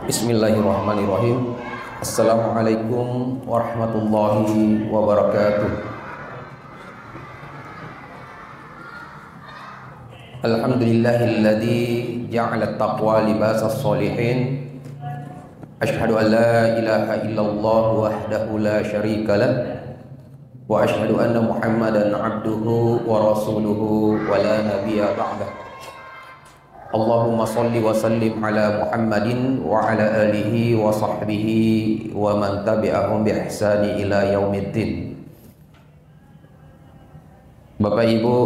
Bismillahirrahmanirrahim. Assalamualaikum warahmatullahi wabarakatuh. Alhamdulillahilladzi ja'ala at-taqwa libasas sholihin. Asyhadu an la ilaha illallah wahdahu la syarika lah. Wa asyhadu anna Muhammadan abduhu wa rasuluhu wa la nabiyya ba'dah. Allahumma salli wa sallim ala Muhammadin wa ala alihi wa sahbihi wa man tabi'ahum bi ihsani ila yaumiddin. Bapak Ibu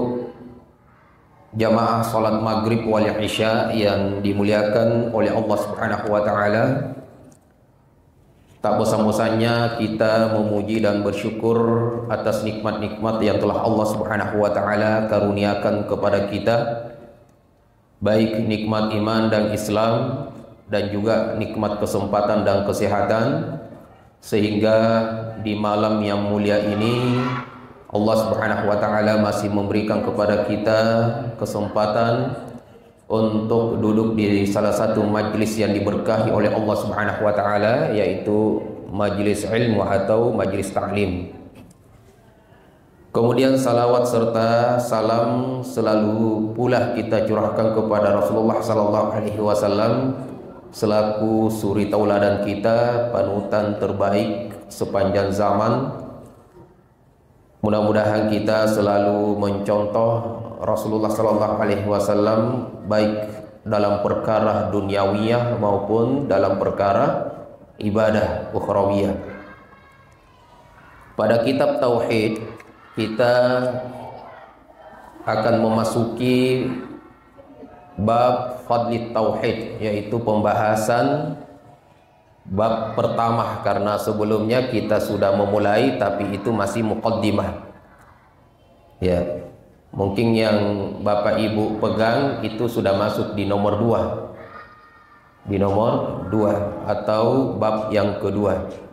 jamaah salat maghrib wal isya yang dimuliakan oleh Allah Subhanahu wa taala, tak bosan-bosannya kita memuji dan bersyukur atas nikmat-nikmat yang telah Allah Subhanahu wa taala karuniakan kepada kita, baik nikmat iman dan Islam dan juga nikmat kesempatan dan kesehatan, sehingga di malam yang mulia ini Allah Subhanahu wa taala masih memberikan kepada kita kesempatan untuk duduk di salah satu majlis yang diberkahi oleh Allah Subhanahu wa taala, yaitu majlis ilmu atau majlis ta'lim. Kemudian salawat serta salam selalu pula kita curahkan kepada Rasulullah sallallahu alaihi wasallam selaku suri tauladan kita, panutan terbaik sepanjang zaman. Mudah-mudahan kita selalu mencontoh Rasulullah sallallahu alaihi wasallam baik dalam perkara duniawiyah maupun dalam perkara ibadah ukhrawiyah. Pada kitab tauhid kita akan memasuki bab fadli tauhid, yaitu pembahasan bab pertama, karena sebelumnya kita sudah memulai tapi itu masih muqaddimah. Ya, mungkin yang Bapak Ibu pegang itu sudah masuk di nomor 2. Di nomor 2 atau bab yang kedua.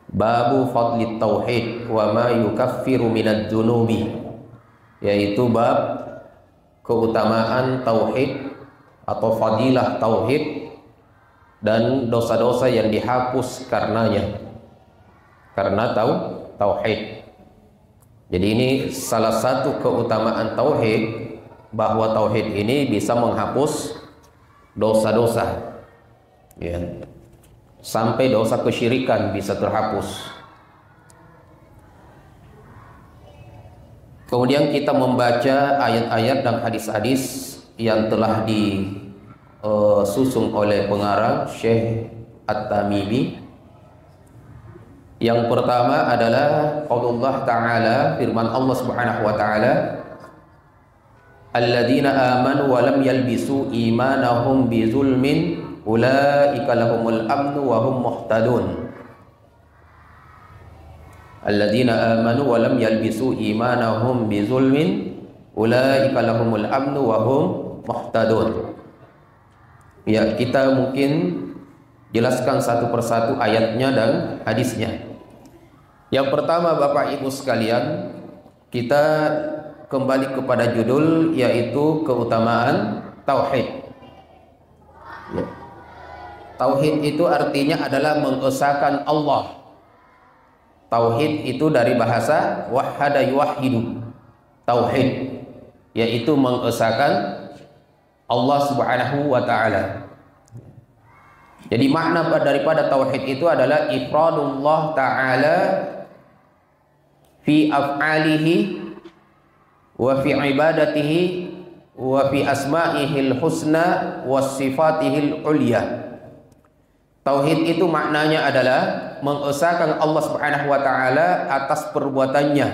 Babu fadli tauhid wa ma yukaffiru minadz dzunubi, yaitu bab keutamaan tauhid atau fadilah tauhid dan dosa-dosa yang dihapus karenanya, karena tauhid. Jadi ini salah satu keutamaan tauhid, bahwa tauhid ini bisa menghapus dosa-dosa, ya. Sampai dosa kesyirikan bisa terhapus. Kemudian kita membaca ayat-ayat dan hadis-hadis yang telah disusun oleh pengarang Syekh At-Tamimi. Yang pertama adalah qaulullah ta'ala, firman Allah Subhanahu wa taala, alladzina amanu wa lam yalbisu imanahum bizulmin ulaika lahumul amnu wa hum muhtadun. Alladzina amanu wa lam yalbisu imanahum bizulmin ulaika lahumul amnu wa hum muhtadun. Ya, kita mungkin jelaskan satu persatu ayatnya dan hadisnya. Yang pertama, Bapak Ibu sekalian, kita kembali kepada judul, yaitu keutamaan tauhid. Ya. Tauhid itu artinya adalah mengesahkan Allah. Tauhid itu dari bahasa wahhada yuwahhidu. Tauhid yaitu mengesahkan Allah Subhanahu wa taala. Jadi makna daripada tauhid itu adalah ifradullah taala fi af'alihi wa fi ibadatihi wa fi asma'ihil husna wa sifatihil ulya. Tauhid itu maknanya adalah mengesahkan Allah Subhanahu wa taala atas perbuatannya,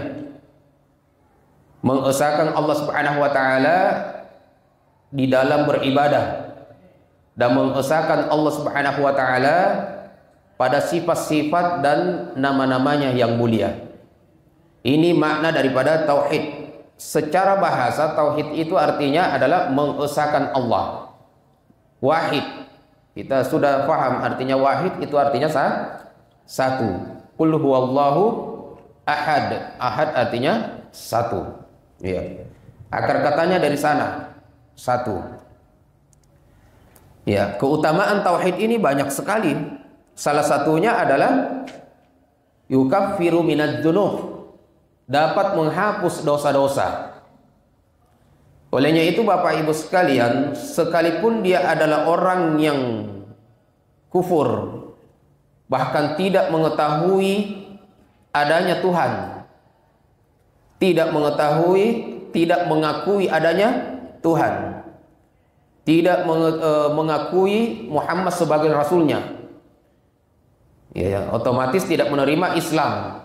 mengesahkan Allah Subhanahu wa taala di dalam beribadah, dan mengesahkan Allah Subhanahu wa taala pada sifat-sifat dan nama-namanya yang mulia. Ini makna daripada tauhid. Secara bahasa tauhid itu artinya adalah mengesahkan Allah. Wahid, kita sudah paham artinya wahid itu artinya satu. Qul huwallahu ahad. Ahad artinya satu. Ya. Akar katanya dari sana, satu. Ya, keutamaan tauhid ini banyak sekali. Salah satunya adalah yukaffiru minadz-dzunub, dapat menghapus dosa-dosa. Olehnya itu Bapak Ibu sekalian, sekalipun dia adalah orang yang kufur, bahkan tidak mengetahui adanya Tuhan, tidak mengetahui, tidak mengakui adanya Tuhan, tidak mengakui Muhammad sebagai Rasulnya, ya, otomatis tidak menerima Islam.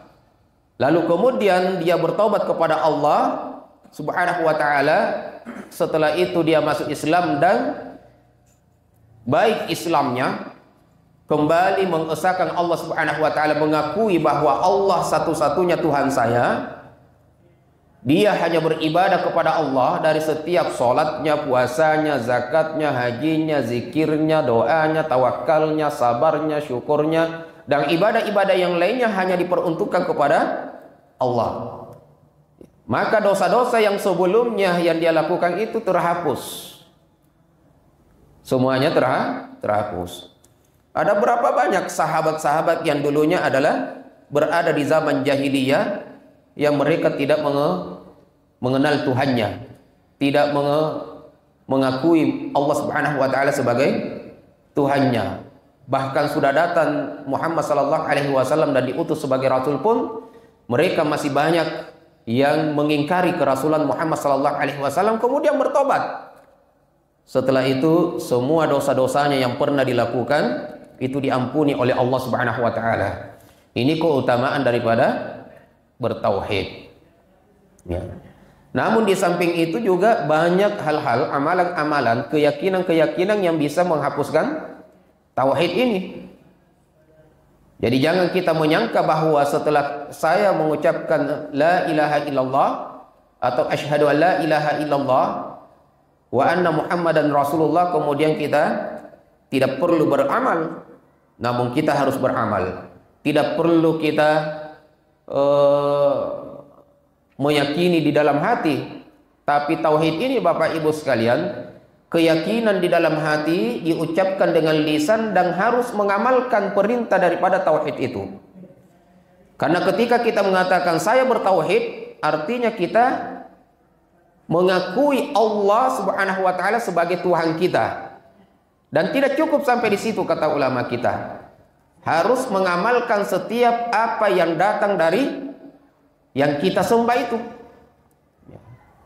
Lalu kemudian dia bertobat kepada Allah Subhanahu wa ta'ala. Setelah itu dia masuk Islam dan baik Islamnya, kembali mengesahkan Allah Subhanahu wa ta'ala, mengakui bahwa Allah satu-satunya Tuhan saya. Dia hanya beribadah kepada Allah dari setiap sholatnya, puasanya, zakatnya, hajinya, zikirnya, doanya, tawakalnya, sabarnya, syukurnya, dan ibadah-ibadah yang lainnya hanya diperuntukkan kepada Allah. Maka dosa-dosa yang sebelumnya yang dia lakukan itu terhapus. Semuanya terhapus. Ada berapa banyak sahabat-sahabat yang dulunya adalah berada di zaman jahiliyah, yang mereka tidak mengenal Tuhannya, tidak mengakui Allah Subhanahu wa ta'ala sebagai Tuhannya. Bahkan sudah datang Muhammad sallallahu alaihi wasallam dan diutus sebagai rasul pun, mereka masih banyak yang mengingkari kerasulan Muhammad sallallahu alaihi wasallam, kemudian bertobat. Setelah itu semua dosa-dosanya yang pernah dilakukan itu diampuni oleh Allah Subhanahu wa ta'ala. Ini keutamaan daripada bertauhid, ya. Namun di samping itu juga banyak hal-hal, amalan-amalan, keyakinan-keyakinan yang bisa menghapuskan tauhid ini. Jadi jangan kita menyangka bahwa setelah saya mengucapkan la ilaha illallah atau asyhadu an la ilaha illallah wa anna Muhammadan Rasulullah, kemudian kita tidak perlu beramal. Namun kita harus beramal. Tidak perlu kita meyakini di dalam hati, tapi tauhid ini Bapak Ibu sekalian, keyakinan di dalam hati diucapkan dengan lisan dan harus mengamalkan perintah daripada tauhid itu. Karena ketika kita mengatakan saya bertauhid, artinya kita mengakui Allah Subhanahu wa ta'ala sebagai Tuhan kita. Dan tidak cukup sampai di situ, kata ulama kita. Harus mengamalkan setiap apa yang datang dari yang kita sembah itu.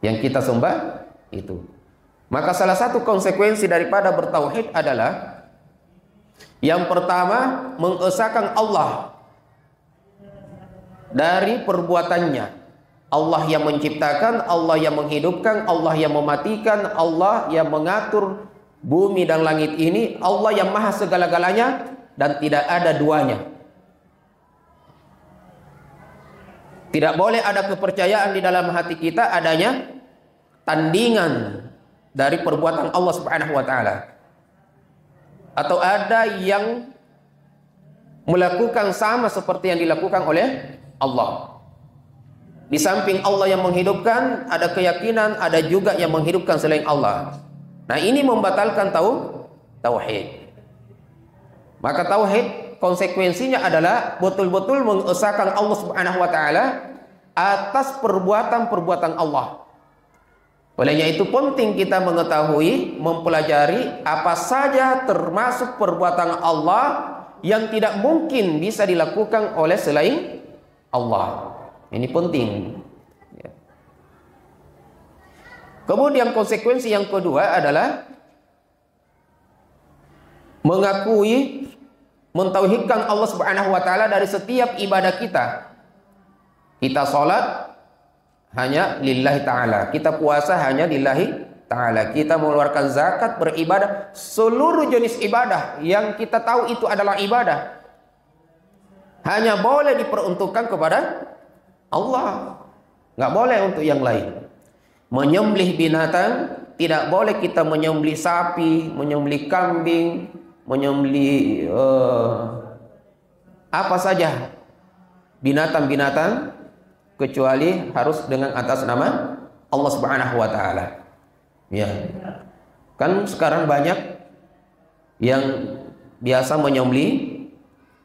Yang kita sembah itu. Maka salah satu konsekuensi daripada bertauhid adalah yang pertama, mengesahkan Allah dari perbuatannya. Allah yang menciptakan, Allah yang menghidupkan, Allah yang mematikan, Allah yang mengatur bumi dan langit ini, Allah yang maha segala-galanya dan tidak ada duanya. Tidak boleh ada kepercayaan di dalam hati kita adanya tandingan dari perbuatan Allah Subhanahu wa ta'ala, atau ada yang melakukan sama seperti yang dilakukan oleh Allah. Di samping Allah yang menghidupkan, ada keyakinan ada juga yang menghidupkan selain Allah. Nah, ini membatalkan tauhid. Maka tauhid konsekuensinya adalah betul-betul mengesahkan Allah Subhanahu wa ta'ala atas perbuatan-perbuatan Allah. Olehnya itu penting kita mengetahui, mempelajari apa saja termasuk perbuatan Allah yang tidak mungkin bisa dilakukan oleh selain Allah. Ini penting. Kemudian konsekuensi yang kedua adalah mengakui, mentauhidkan Allah Subhanahu wa ta'ala dari setiap ibadah kita. Kita sholat hanya lillahi ta'ala, kita puasa hanya lillahi ta'ala, kita mengeluarkan zakat, beribadah, seluruh jenis ibadah yang kita tahu itu adalah ibadah hanya boleh diperuntukkan kepada Allah, nggak boleh untuk yang lain. Menyembelih binatang, tidak boleh kita menyembelih sapi, menyembelih kambing, menyembelih apa saja binatang-binatang, kecuali harus dengan atas nama Allah Subhanahu wa ta'ala. Ya. Kan sekarang banyak yang biasa menyembelih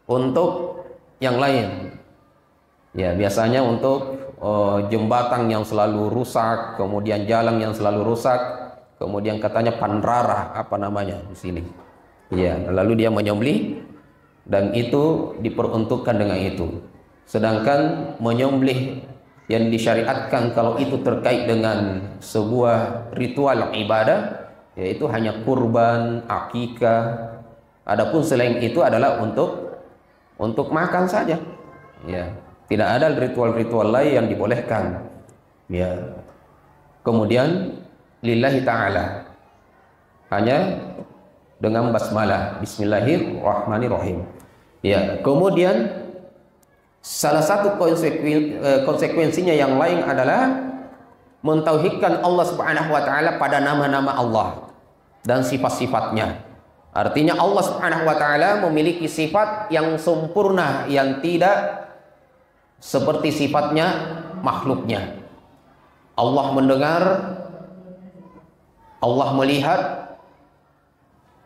untuk yang lain. Ya, biasanya untuk jembatan yang selalu rusak, kemudian jalan yang selalu rusak, kemudian katanya panrara apa namanya di sini. Ya, lalu dia menyembelih dan itu diperuntukkan dengan itu. Sedangkan menyembelih yang disyariatkan kalau itu terkait dengan sebuah ritual ibadah, yaitu hanya kurban, akikah. Adapun selain itu adalah untuk makan saja. Ya, tidak ada ritual-ritual lain yang dibolehkan. Ya. Kemudian lillahi ta'ala, hanya dengan basmalah, bismillahirrahmanirrahim. Ya, kemudian salah satu konsekuensinya yang lain adalah mentauhidkan Allah Subhanahu wa taala pada nama-nama Allah dan sifat-sifatnya. Artinya Allah Subhanahu wa taala memiliki sifat yang sempurna yang tidak seperti sifatnya makhluknya. Allah mendengar, Allah melihat,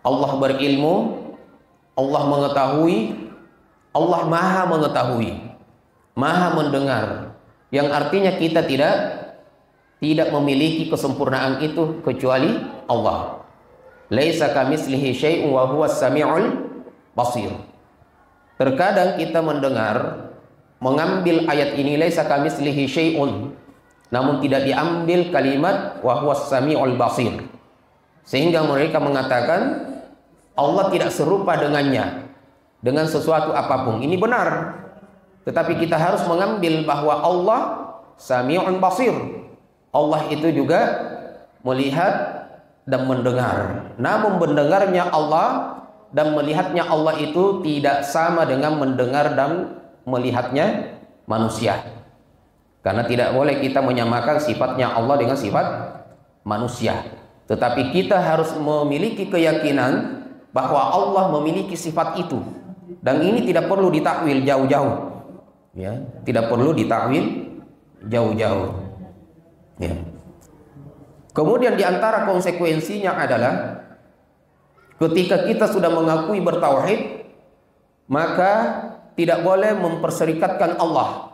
Allah berilmu, Allah mengetahui, Allah maha mengetahui, maha mendengar, yang artinya kita tidak memiliki kesempurnaan itu kecuali Allah. Laisa kamitslihi syai'un wa huwas samiul basir. Terkadang kita mengambil ayat ini laisa kamitslihi syai'un, namun tidak diambil kalimat wa huwas samiul basir, sehingga mereka mengatakan Allah tidak serupa dengannya dengan sesuatu apapun. Ini benar, tetapi kita harus mengambil bahwa Allah sami'un basir. Allah itu juga melihat dan mendengar. Namun mendengarnya Allah dan melihatnya Allah itu tidak sama dengan mendengar dan melihatnya manusia. Karena tidak boleh kita menyamakan sifatnya Allah dengan sifat manusia. Tetapi kita harus memiliki keyakinan bahwa Allah memiliki sifat itu. Dan ini tidak perlu ditakwil jauh-jauh. Ya, tidak perlu ditakwil jauh-jauh. Ya. Kemudian diantara konsekuensinya adalah ketika kita sudah mengakui bertauhid, maka tidak boleh memperserikatkan Allah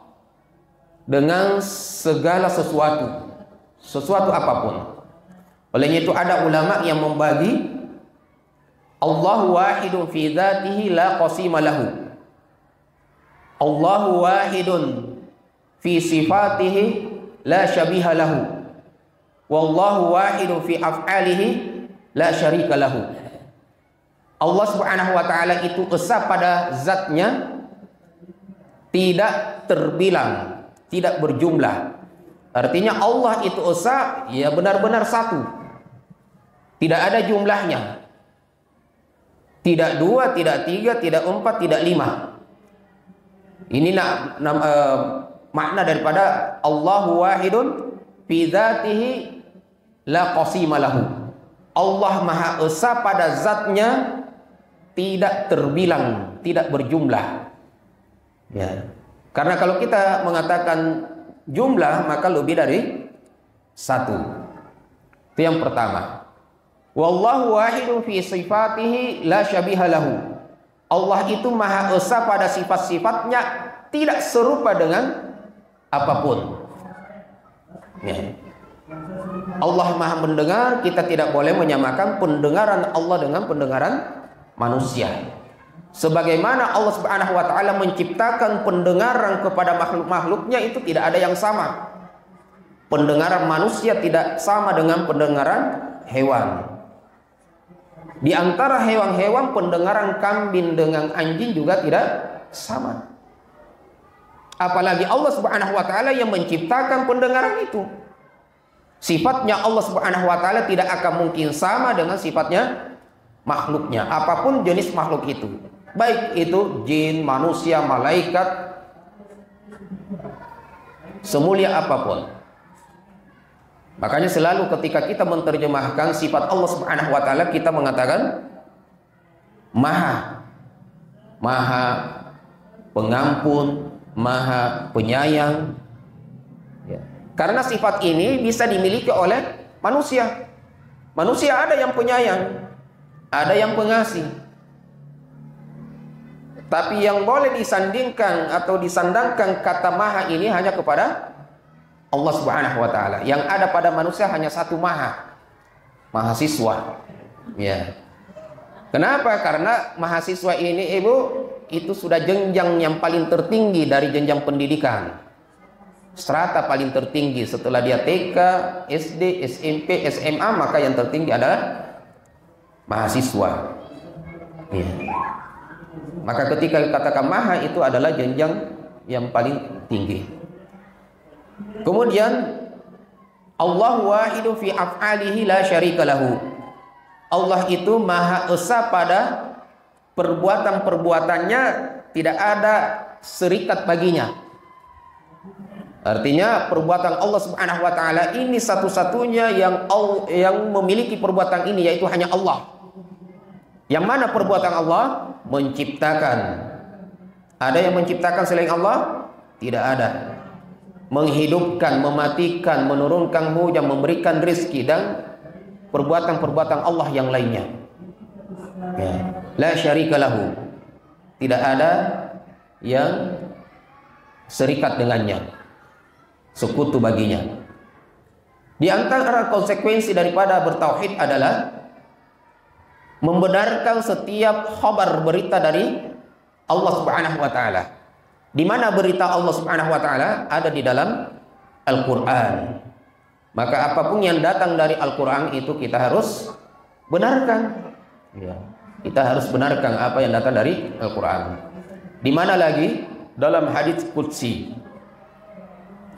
dengan segala sesuatu apapun. Olehnya itu ada ulama yang membagi Allahu wahidun fi dzatihi la qasima lahu. Allahu wahidun fi sifatihi la syabiha lahu. Wallahu wahidun fi af'alihi la syarika lahu. Allah Subhanahu wa taala itu esa pada zatnya, tidak terbilang, tidak berjumlah. Artinya Allah itu esa, ya benar-benar satu, tidak ada jumlahnya, tidak dua, tidak tiga, tidak empat, tidak lima. Ini makna daripada Allahu wahidun fi dzatihi la qasima lahu. Allah maha esa pada zatnya, tidak terbilang, tidak berjumlah. Ya. Karena kalau kita mengatakan jumlah, maka lebih dari satu. Itu yang pertama. Wallahu wahidun fi sifatihi la syabiha lahu. Allah itu maha esa pada sifat-sifatnya, tidak serupa dengan apapun. Ya. Allah maha mendengar, kita tidak boleh menyamakan pendengaran Allah dengan pendengaran manusia. Sebagaimana Allah Subhanahu wa taala menciptakan pendengaran kepada makhluk-makhluknya, itu tidak ada yang sama. Pendengaran manusia tidak sama dengan pendengaran hewan. Di antara hewan-hewan, pendengaran kambing dengan anjing juga tidak sama. Apalagi Allah Subhanahu wa taala yang menciptakan pendengaran itu. Sifatnya Allah Subhanahu wa taala tidak akan mungkin sama dengan sifatnya makhluknya, apapun jenis makhluk itu, baik itu jin, manusia, malaikat, semulia apapun. Makanya selalu ketika kita menerjemahkan sifat Allah Subhanahu wa taala, kita mengatakan maha pengampun, maha penyayang. Ya. Karena sifat ini bisa dimiliki oleh manusia. Manusia ada yang penyayang, ada yang pengasih. Tapi yang boleh disandingkan atau disandangkan kata maha ini hanya kepada Allah Subhanahu wa taala. Yang ada pada manusia hanya satu maha, mahasiswa. Ya. Kenapa? Karena mahasiswa ini Ibu itu sudah jenjang yang paling tertinggi dari jenjang pendidikan. Strata paling tertinggi setelah dia TK, SD, SMP, SMA, maka yang tertinggi adalah mahasiswa. Ya. Maka ketika dikatakan maha itu adalah jenjang yang paling tinggi. Kemudian Allah wahidu fi af'alihi la syarika lahu. Allah itu maha esa pada perbuatan-perbuatannya, tidak ada serikat baginya. Artinya perbuatan Allah Subhanahu wa taala ini satu-satunya yang memiliki perbuatan ini, yaitu hanya Allah. Yang mana perbuatan Allah? Menciptakan. Ada yang menciptakan selain Allah? Tidak ada. Menghidupkan, mematikan, menurunkan hujan, memberikan rezeki, dan perbuatan-perbuatan Allah yang lainnya. Ya. La syarika lahu. Tidak ada yang serikat dengannya, sekutu baginya. Di antara konsekuensi daripada bertauhid adalah membenarkan setiap khabar, berita dari Allah Subhanahu wa taala. Di mana berita Allah Subhanahu wa taala ada di dalam Al-Qur'an. Maka apapun yang datang dari Al-Qur'an itu kita harus benarkan. Ya, kita harus benarkan apa yang datang dari Al-Qur'an. Di mana lagi? Dalam hadis qudsi.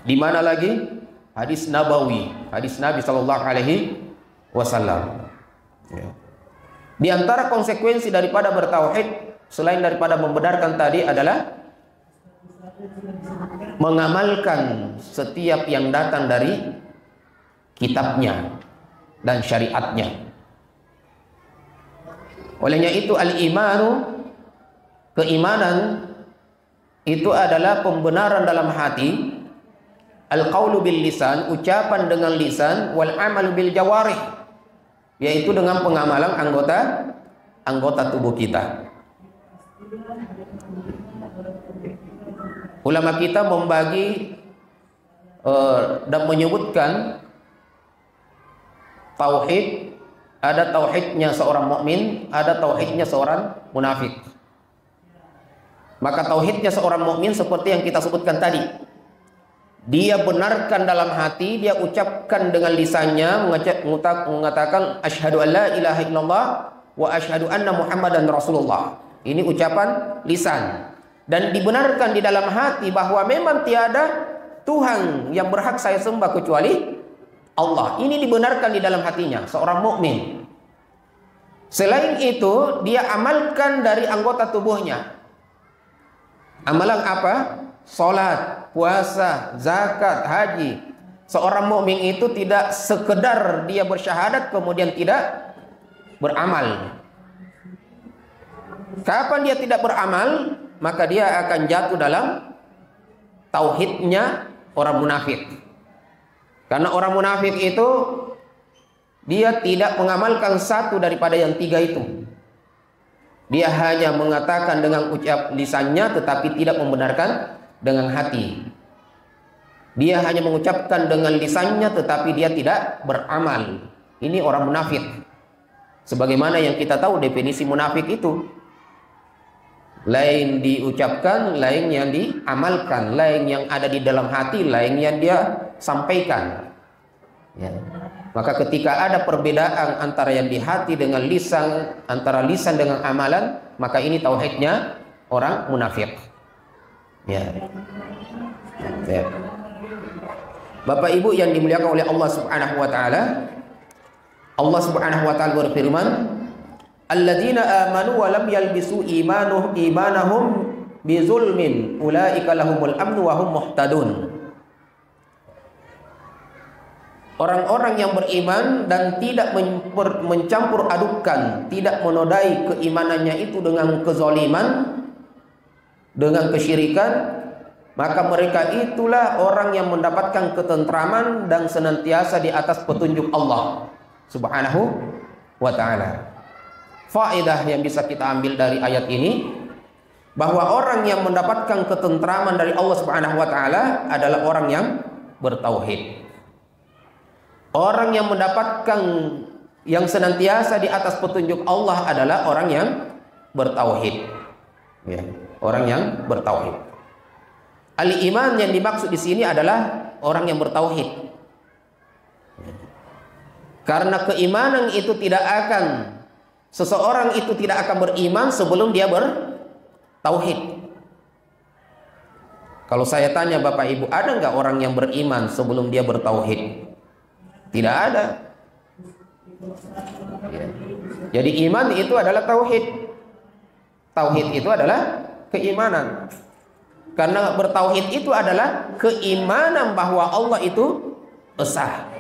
Di mana lagi? Hadis nabawi, hadis Nabi sallallahu alaihi wasallam. Ya. Di antara konsekuensi daripada bertauhid selain daripada membenarkan tadi adalah mengamalkan setiap yang datang dari kitabnya dan syariatnya. Olehnya itu al-imanu, keimanan itu adalah pembenaran dalam hati, al-qaulu bil lisan, ucapan dengan lisan, wal amal bil jawarih, yaitu dengan pengamalan anggota tubuh kita. Ulama kita membagi dan menyebutkan tauhid, ada tauhidnya seorang mukmin, ada tauhidnya seorang munafik. Maka tauhidnya seorang mukmin seperti yang kita sebutkan tadi. Dia benarkan dalam hati, dia ucapkan dengan lisannya, mengatakan asyhadu an la ilaha illallah wa asyhadu anna muhammadan rasulullah. Ini ucapan lisan. Dan dibenarkan di dalam hati bahwa memang tiada Tuhan yang berhak saya sembah kecuali Allah. Ini dibenarkan di dalam hatinya seorang mukmin. Selain itu, dia amalkan dari anggota tubuhnya. Amalan apa? Salat, puasa, zakat, haji. Seorang mukmin itu tidak sekedar dia bersyahadat kemudian tidak beramal. Kapan dia tidak beramal, maka dia akan jatuh dalam tauhidnya orang munafik. Karena orang munafik itu dia tidak mengamalkan satu daripada yang tiga itu. Dia hanya mengatakan dengan ucap lisannya tetapi tidak membenarkan dengan hati. Dia hanya mengucapkan dengan lisannya tetapi dia tidak beramal. Ini orang munafik. Sebagaimana yang kita tahu definisi munafik itu, lain diucapkan, lain yang diamalkan, lain yang ada di dalam hati, lain yang dia sampaikan. Ya. Maka ketika ada perbedaan antara yang di hati dengan lisan, antara lisan dengan amalan, maka ini tauhidnya orang munafik. Ya. Ya. Bapak Ibu yang dimuliakan oleh Allah Subhanahu wa taala, Allah Subhanahu wa taala berfirman, alladzina amanu wa lam yalbisu imanahum bizulmin ulaika lahumul amnu wa hum muhtadun. Orang-orang yang beriman dan tidak mencampur adukan, tidak menodai keimanannya itu dengan kezaliman, dengan kesyirikan, maka mereka itulah orang yang mendapatkan ketentraman dan senantiasa di atas petunjuk Allah Subhanahu wa ta'ala. faedah yang bisa kita ambil dari ayat ini, bahwa orang yang mendapatkan ketentraman dari Allah Subhanahu wa taala adalah orang yang bertauhid. Orang yang mendapatkan yang senantiasa di atas petunjuk Allah adalah orang yang bertauhid. Ya, orang yang bertauhid. Al-iman yang dimaksud di sini adalah orang yang bertauhid. Karena keimanan itu seseorang itu tidak akan beriman sebelum dia bertauhid. Kalau saya tanya Bapak Ibu, ada nggak orang yang beriman sebelum dia bertauhid? Tidak ada. Ya. Jadi iman itu adalah tauhid. Tauhid itu adalah keimanan. Karena bertauhid itu adalah keimanan bahwa Allah itu esa.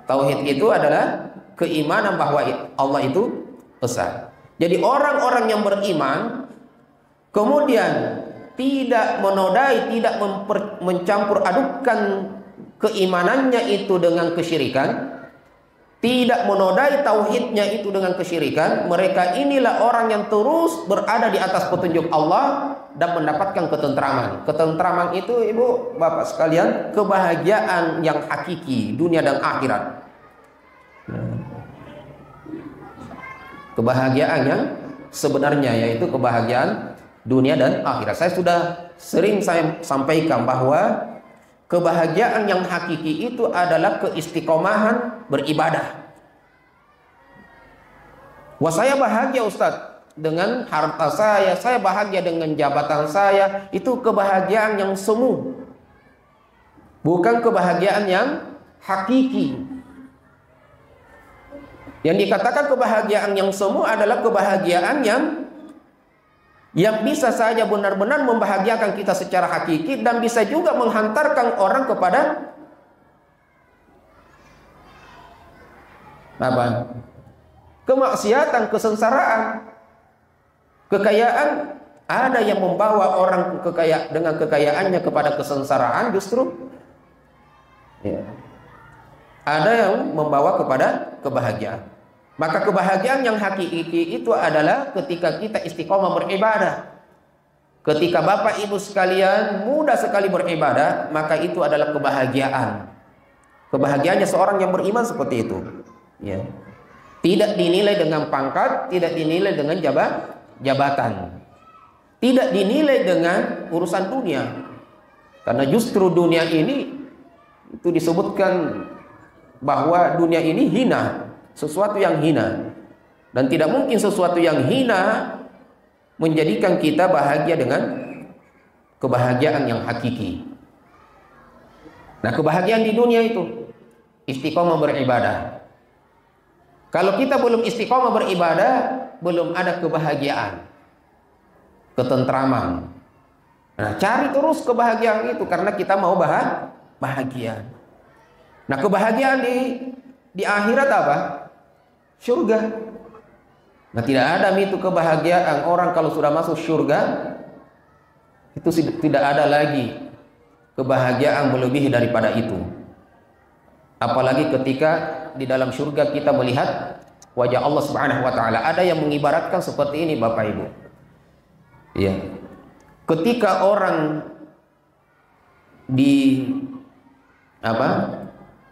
Tauhid itu adalah keimanan bahwa Allah itu esa. Jadi orang-orang yang beriman kemudian tidak menodai, tidak mencampur adukan keimanannya itu dengan kesyirikan, tidak menodai tauhidnya itu dengan kesyirikan, mereka inilah orang yang terus berada di atas petunjuk Allah dan mendapatkan ketentraman. Ketentraman itu, Ibu, Bapak sekalian, kebahagiaan yang hakiki dunia dan akhirat. Kebahagiaan yang sebenarnya, yaitu kebahagiaan dunia dan akhirat. Saya sudah sering sampaikan bahwa kebahagiaan yang hakiki itu adalah keistiqomahan beribadah. Wah, saya bahagia Ustadz dengan harta saya bahagia dengan jabatan saya. Itu kebahagiaan yang semu, bukan kebahagiaan yang hakiki. Yang dikatakan kebahagiaan yang semu adalah kebahagiaan yang bisa saja benar-benar membahagiakan kita secara hakiki dan bisa juga menghantarkan orang kepada kemaksiatan, kesengsaraan. Kekayaan, ada yang membawa orang dengan kekayaannya kepada kesengsaraan justru. Ya. Ada yang membawa kepada kebahagiaan. Maka kebahagiaan yang hakiki itu adalah ketika kita istiqomah beribadah. Ketika Bapak Ibu sekalian mudah sekali beribadah, maka itu adalah kebahagiaan. Kebahagiaannya seorang yang beriman seperti itu. Ya. Tidak dinilai dengan pangkat, tidak dinilai dengan jabatan, tidak dinilai dengan urusan dunia. Karena justru dunia ini itu disebutkan bahwa dunia ini hina. Sesuatu yang hina, dan tidak mungkin sesuatu yang hina menjadikan kita bahagia dengan kebahagiaan yang hakiki. Nah, kebahagiaan di dunia itu istiqomah beribadah. Kalau kita belum istiqomah beribadah, belum ada kebahagiaan, ketentraman. Nah, cari terus kebahagiaan itu karena kita mau bahagia. Nah, kebahagiaan di akhirat apa? Surga. Nah, tidak ada itu kebahagiaan orang kalau sudah masuk surga itu tidak ada lagi kebahagiaan melebihi daripada itu. Apalagi ketika di dalam surga kita melihat wajah Allah Subhanahu wa taala. Ada yang mengibaratkan seperti ini Bapak Ibu. Ya. Ketika orang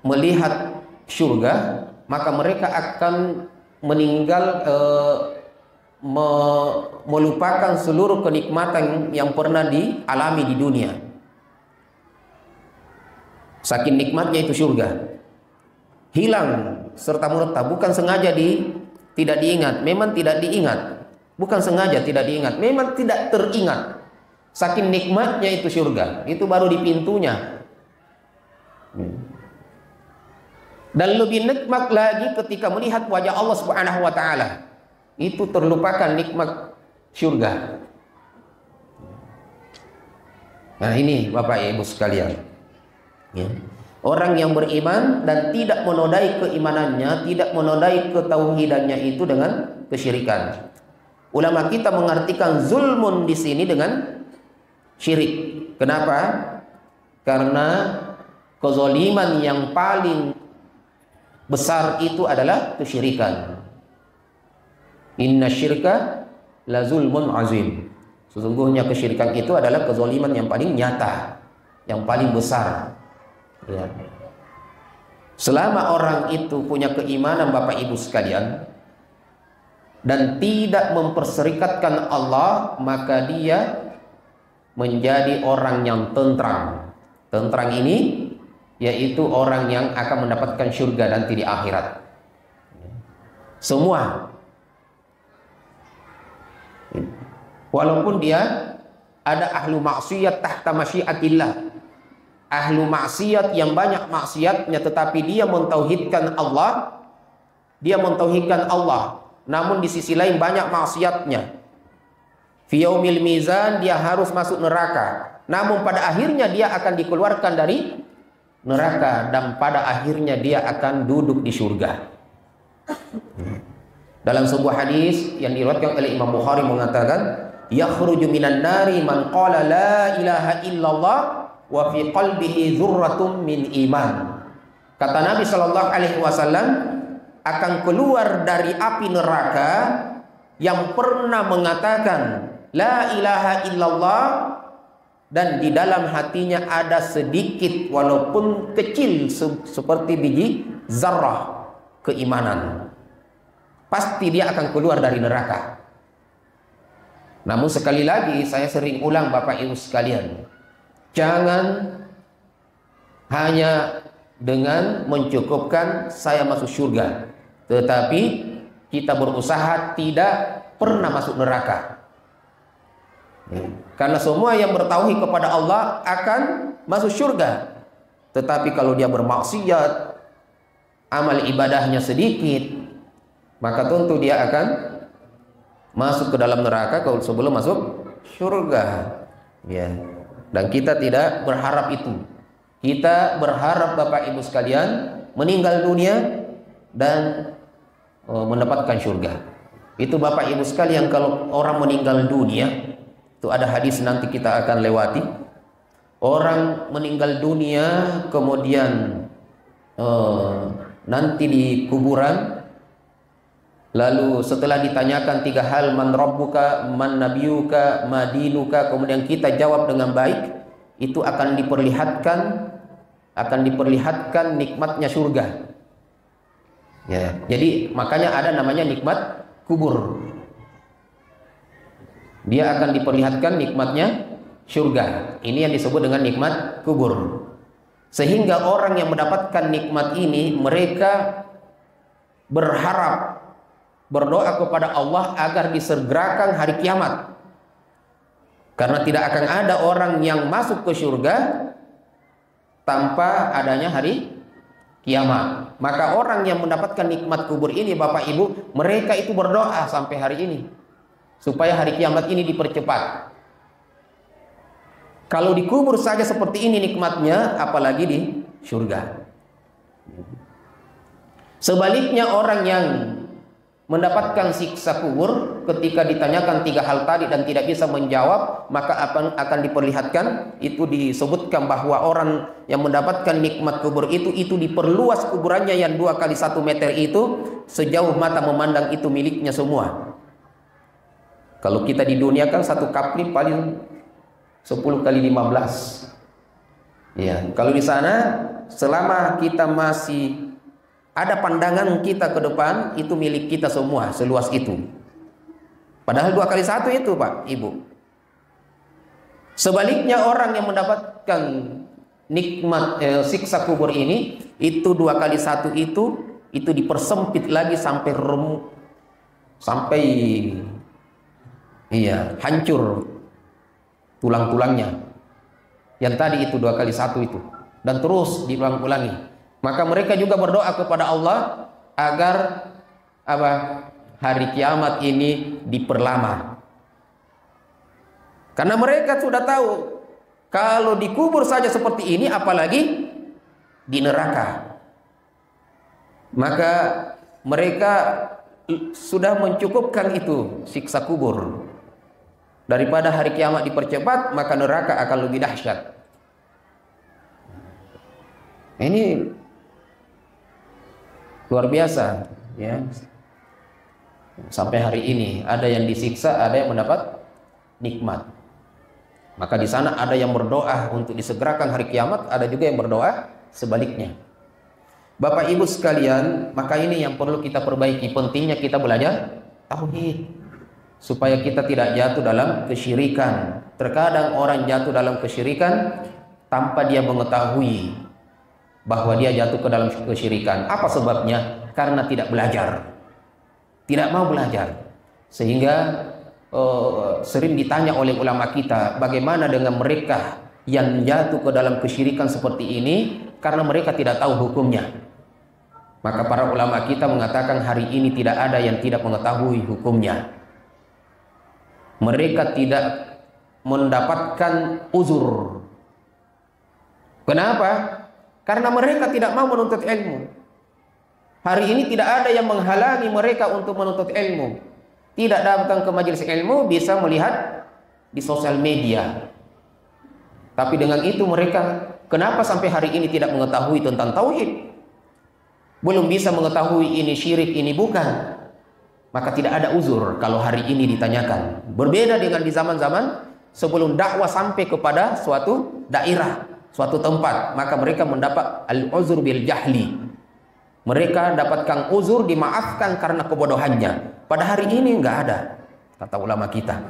melihat surga, maka mereka akan meninggal melupakan seluruh kenikmatan yang pernah dialami di dunia. Saking nikmatnya itu surga. Hilang serta merta, bukan sengaja tidak diingat, memang tidak diingat. Bukan sengaja tidak diingat, memang tidak teringat. Saking nikmatnya itu surga, itu baru di pintunya. Dan lebih nikmat lagi ketika melihat wajah Allah Subhanahu wa taala. Itu terlupakan nikmat surga. Nah, ini Bapak Ibu sekalian. Ya. Orang yang beriman dan tidak menodai keimanannya, tidak menodai ketauhidannya itu dengan kesyirikan. Ulama kita mengartikan zulmun di sini dengan syirik. Kenapa? Karena kezaliman yang paling besar itu adalah kesyirikan. Inna syirka la zulmun azim. Sesungguhnya kesyirikan itu adalah kezaliman yang paling nyata, yang paling besar. Ya. Selama orang itu punya keimanan Bapak Ibu sekalian dan tidak memperserikatkan Allah, maka dia menjadi orang yang tentram. Tentram ini yaitu orang yang akan mendapatkan surga nanti di akhirat. Semua, walaupun dia ada ahlu maksiat tahta masyiatillah, ahlu maksiat yang banyak maksiatnya, tetapi dia mentauhidkan Allah, namun di sisi lain banyak maksiatnya. Fi yaumil mizan dia harus masuk neraka, namun pada akhirnya dia akan dikeluarkan dari neraka dan pada akhirnya dia akan duduk di surga. Dalam sebuah hadis yang diriwayatkan oleh Imam Bukhari mengatakan, yakhruju minan nari man qala la ilaha illallah wa fi qalbihi dzurratun min iman. Kata Nabi sallallahu alaihi wasallam, akan keluar dari api neraka yang pernah mengatakan la ilaha illallah dan di dalam hatinya ada sedikit walaupun kecil seperti biji zarrah keimanan. Pasti dia akan keluar dari neraka. Namun sekali lagi saya sering ulang Bapak Ibu sekalian, jangan hanya dengan mencukupkan saya masuk surga, tetapi kita berusaha tidak pernah masuk neraka. Karena semua yang bertauhid kepada Allah akan masuk surga. Tetapi kalau dia bermaksiat, amal ibadahnya sedikit, maka tentu dia akan masuk ke dalam neraka kalau sebelum masuk surga. Ya. Dan kita tidak berharap itu. Kita berharap Bapak Ibu sekalian meninggal dunia dan mendapatkan surga. Itu Bapak Ibu sekalian, kalau orang meninggal dunia, itu ada hadis nanti kita akan lewati. Orang meninggal dunia kemudian nanti di kuburan, lalu setelah ditanyakan 3 hal, man rabbuka, man nabiyuka, ma dinuka, kemudian kita jawab dengan baik, itu akan diperlihatkan nikmatnya surga. Ya, jadi makanya ada namanya nikmat kubur. Dia akan diperlihatkan nikmatnya surga. Ini yang disebut dengan nikmat kubur. Sehingga orang yang mendapatkan nikmat ini, mereka berharap, berdoa kepada Allah agar disegerakan hari kiamat. Karena tidak akan ada orang yang masuk ke surga tanpa adanya hari kiamat. Maka orang yang mendapatkan nikmat kubur ini Bapak Ibu, mereka itu berdoa sampai hari ini supaya hari kiamat ini dipercepat. Kalau dikubur saja seperti ini nikmatnya, apalagi di surga. Sebaliknya orang yang mendapatkan siksa kubur, ketika ditanyakan 3 hal tadi dan tidak bisa menjawab, maka akan diperlihatkan, itu disebutkan bahwa orang yang mendapatkan nikmat kubur itu diperluas kuburannya yang 2 kali 1 meter itu, sejauh mata memandang itu miliknya semua. Kalau kita di dunia kan 1 kapling paling 10 kali 15. Ya, kalau di sana selama kita masih ada pandangan kita ke depan, itu milik kita semua, seluas itu. Padahal 2 kali 1 itu Pak Ibu. Sebaliknya orang yang mendapatkan nikmat siksa kubur ini, itu 2 kali 1 itu dipersempit lagi sampai hancur tulang-tulangnya. Yang tadi itu 2 kali 1 itu, dan terus diulang-ulangi. Maka mereka juga berdoa kepada Allah agar hari kiamat ini diperlama. Karena mereka sudah tahu kalau dikubur saja seperti ini, apalagi di neraka. Maka mereka sudah mencukupkan itu siksa kubur. Daripada hari kiamat dipercepat, maka neraka akan lebih dahsyat. Ini luar biasa, ya. Sampai hari ini ada yang disiksa, ada yang mendapat nikmat. Maka di sana ada yang berdoa untuk disegerakan hari kiamat, ada juga yang berdoa sebaliknya. Bapak Ibu sekalian, maka ini yang perlu kita perbaiki. Pentingnya kita belajar tauhid supaya kita tidak jatuh dalam kesyirikan. Terkadang orang jatuh dalam kesyirikan tanpa dia mengetahui bahwa dia jatuh ke dalam kesyirikan. Apa sebabnya? Karena tidak belajar. Tidak mau belajar. Sehingga sering ditanya oleh ulama kita, bagaimana dengan mereka yang jatuh ke dalam kesyirikan seperti ini karena mereka tidak tahu hukumnya. Maka para ulama kita mengatakan hari ini tidak ada yang tidak mengetahui hukumnya. Mereka tidak mendapatkan uzur. Kenapa? Karena mereka tidak mau menuntut ilmu. Hari ini tidak ada yang menghalangi mereka untuk menuntut ilmu. Tidak datang ke majelis ilmu, bisa melihat di sosial media. Tapi dengan itu mereka, kenapa sampai hari ini tidak mengetahui tentang tauhid? Belum bisa mengetahui ini syirik, ini bukan. Maka tidak ada uzur kalau hari ini ditanyakan. Berbeda dengan di zaman-zaman sebelum dakwah sampai kepada suatu daerah, suatu tempat. Maka mereka mendapat al-uzur bil jahli. Mereka dapatkan uzur, dimaafkan karena kebodohannya. Pada hari ini nggak ada, kata ulama kita.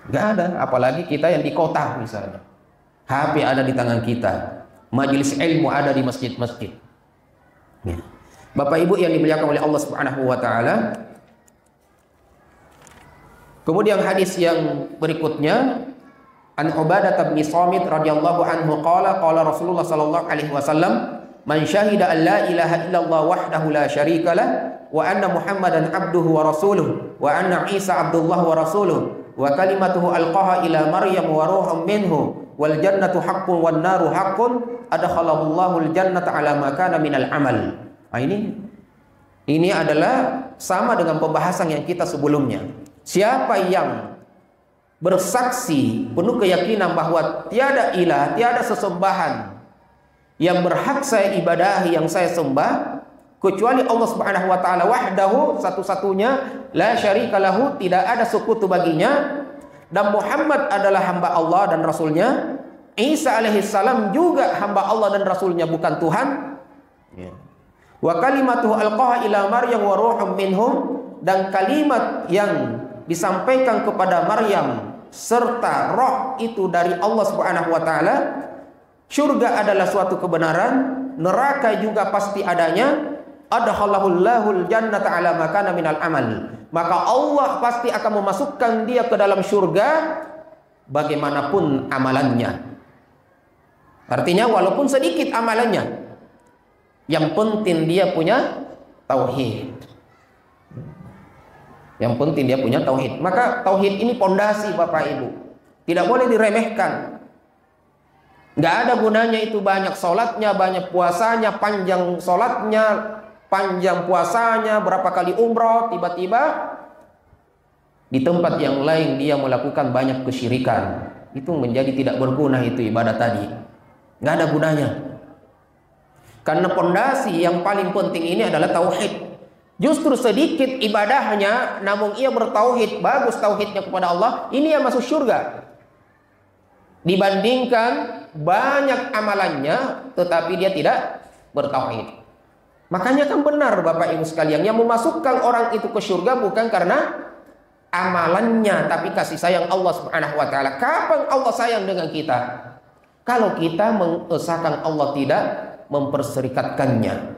Nggak ada, apalagi kita yang di kota misalnya. HP ada di tangan kita. Majelis ilmu ada di masjid-masjid. Bapak Ibu yang dimuliakan oleh Allah Subhanahu wa taala. Kemudian hadis yang berikutnya, an Ubadah bin Samit radhiyallahu anhu qala Rasulullah sallallahu alaihi wasallam, man syahida an la ilaha illallah wahdahu la syarika lah wa anna Muhammadan abduhu wa rasuluh wa anna Isa abdullah wa rasuluh wa kalimatuhu alqaha ila Maryam wa ruhun minhu wal jannatu haqqun wan naru haqqun adkhalahu Allahul jannata ala ma kana minal amal. Nah, ini adalah sama dengan pembahasan yang kita sebelumnya. Siapa yang bersaksi penuh keyakinan bahwa tiada ilah, tiada sesembahan yang berhak saya ibadahi, yang saya sembah kecuali Allah Subhanahu wa taala wahdahu, satu-satunya, la syarika lahu, tidak ada sekutu baginya, dan Muhammad adalah hamba Allah dan rasulnya, Isa alaihissalam juga hamba Allah dan rasulnya, bukan Tuhan. Wa kalimatuhu alqaha ila Maryam wa ruhum minhum, dan kalimat yang disampaikan kepada Maryam serta roh itu dari Allah Subhanahu wa taala. Surga adalah suatu kebenaran, neraka juga pasti adanya. Adkhalahul jannata ala ma kana minal amal. Maka Allah pasti akan memasukkan dia ke dalam surga bagaimanapun amalannya. Artinya walaupun sedikit amalannya, yang penting dia punya tauhid. Yang penting dia punya tauhid. Maka tauhid ini pondasi Bapak Ibu. Tidak boleh diremehkan. Nggak ada gunanya itu banyak sholatnya, banyak puasanya, panjang sholatnya, panjang puasanya, berapa kali umroh, tiba-tiba di tempat yang lain dia melakukan banyak kesyirikan. Itu menjadi tidak berguna itu ibadah tadi. Nggak ada gunanya. Karena pondasi yang paling penting ini adalah tauhid. Justru sedikit ibadahnya, namun ia bertauhid, bagus tauhidnya kepada Allah, ini yang masuk surga. Dibandingkan banyak amalannya tetapi dia tidak bertauhid. Makanya kan benar Bapak Ibu sekalian, yang memasukkan orang itu ke surga bukan karena amalannya, tapi kasih sayang Allah Subhanahu wa taala. Kapan Allah sayang dengan kita? Kalau kita mengesahkan Allah tidak memperserikatkannya.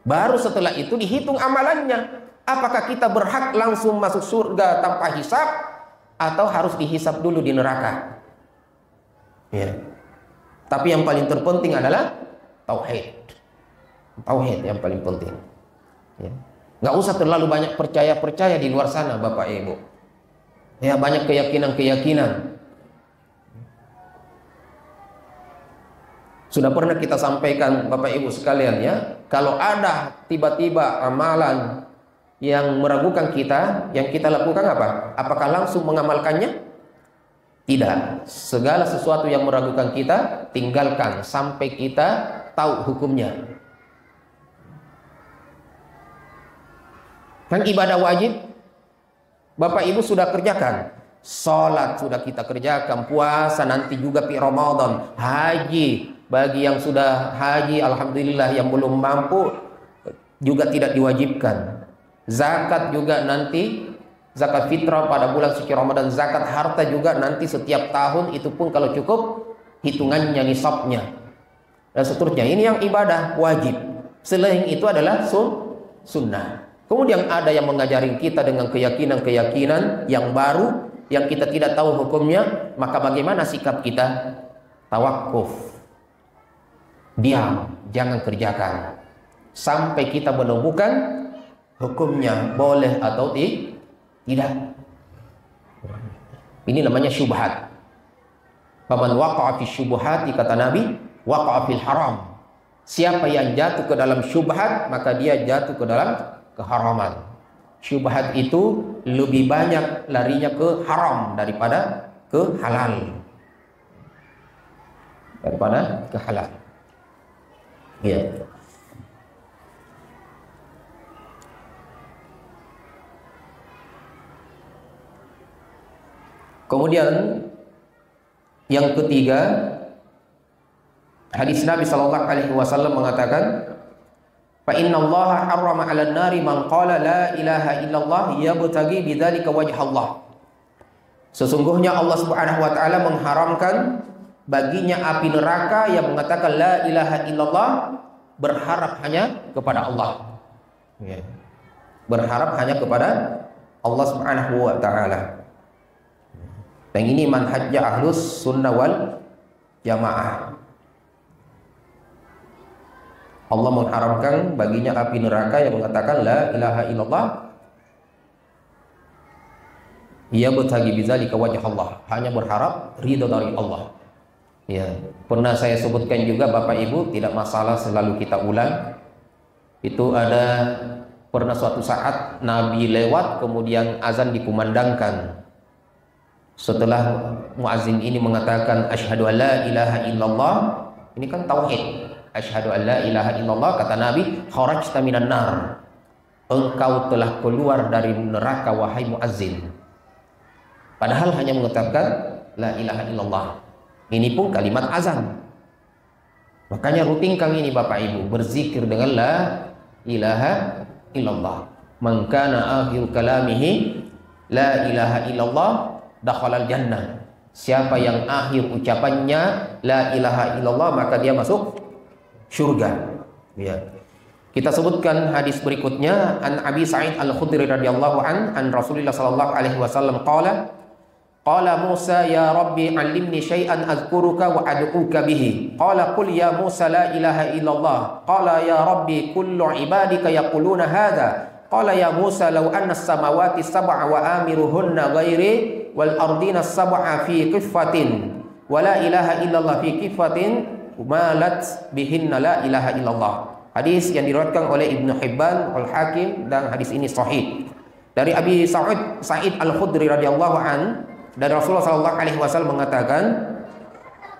Baru setelah itu dihitung amalannya. Apakah kita berhak langsung masuk surga tanpa hisab, atau harus dihisab dulu di neraka? Ya. Tapi yang paling terpenting adalah tauhid. Tauhid yang paling penting. Ya. Nggak usah terlalu banyak percaya di luar sana Bapak Ibu. Ya, banyak keyakinan. Sudah pernah kita sampaikan Bapak Ibu sekalian ya, kalau ada tiba-tiba amalan yang meragukan kita, yang kita lakukan apa? Apakah langsung mengamalkannya? Tidak. Segala sesuatu yang meragukan kita, tinggalkan sampai kita tahu hukumnya. Kan ibadah wajib Bapak Ibu sudah kerjakan. Sholat sudah kita kerjakan, puasa nanti juga di Ramadan, haji bagi yang sudah haji alhamdulillah, yang belum mampu juga tidak diwajibkan. Zakat juga nanti, zakat fitrah pada bulan suci Ramadan, zakat harta juga nanti setiap tahun, itu pun kalau cukup hitungannya nisabnya dan seterusnya. Ini yang ibadah wajib. Selain itu adalah sunnah. Kemudian ada yang mengajari kita dengan keyakinan-keyakinan yang baru yang kita tidak tahu hukumnya, maka bagaimana sikap kita? Tawakuf, diam, jangan kerjakan sampai kita menemukan hukumnya boleh atau tidak. Ini namanya syubhat. Faman waqa'a fi syubhati, kata Nabi, waqa'a fil haram. Siapa yang jatuh ke dalam syubhat, maka dia jatuh ke dalam keharaman. Syubhat itu lebih banyak larinya ke haram daripada ke halal. Ya. Kemudian yang ketiga, hadis Nabi sallallahu alaihi wasallam mengatakan, fa innallaha harrama 'alan nari man qala la ilaha illallah yabtaghi bidzalika wajh Allah. Sesungguhnya Allah Subhanahu wa taala mengharamkan baginya api neraka yang mengatakan la ilaha illallah berharap hanya kepada Allah. Ya. Berharap hanya kepada Allah Subhanahu wa taala. Dan ini manhajnya Ahlus Sunnah wal Jamaah. Allah mengharamkan baginya api neraka yang mengatakan la ilaha illallah yabtaghi bidzalika wajh Allah, hanya berharap ridha dari Allah. Ya, pernah saya sebutkan juga Bapak Ibu, tidak masalah selalu kita ulang. Itu ada pernah suatu saat Nabi lewat, kemudian azan dikumandangkan. Setelah muazzin ini mengatakan asyhadu an la ilaha illallah, ini kan tauhid. Asyhadu an la ilaha illallah, kata Nabi, kharajta minan nar. Engkau telah keluar dari neraka wahai muazzin. Padahal hanya mengucapkan la ilaha illallah. Ini pun kalimat azan. Makanya rutinkan ini Bapak Ibu, berzikir dengan la ilaha illallah. Man kana akhir kalamihi la ilaha illallah dakhalal jannah. Siapa yang akhir ucapannya la ilaha illallah, maka dia masuk syurga. Ya. Kita sebutkan hadis berikutnya, an Abi Sa'id Al-Khudri radhiyallahu an Rasulullah sallallahu alaihi wasallam qala Musa ya Rabbi 'allimni syai'an azkuruka wa ad'uka bihi. Qala qul ya Musa la ilaha illallah. Qala ya Rabbi kullu ibadika yaquluna hadha. Qala ya Musa law anna as-samawati sab'a wa amiruhunna ghairi wal ardina sab'a fi qifatin wa la ilaha illallah fi qifatin malat bihinna la ilaha illallah. Hadis yang diriwayatkan oleh Ibnu Hibban, Al-Hakim, dan hadis ini sahih. Dari Abi Sa'id Al-Khudri radhiyallahu an, dari Rasulullah sallallahu alaihi wasallam mengatakan,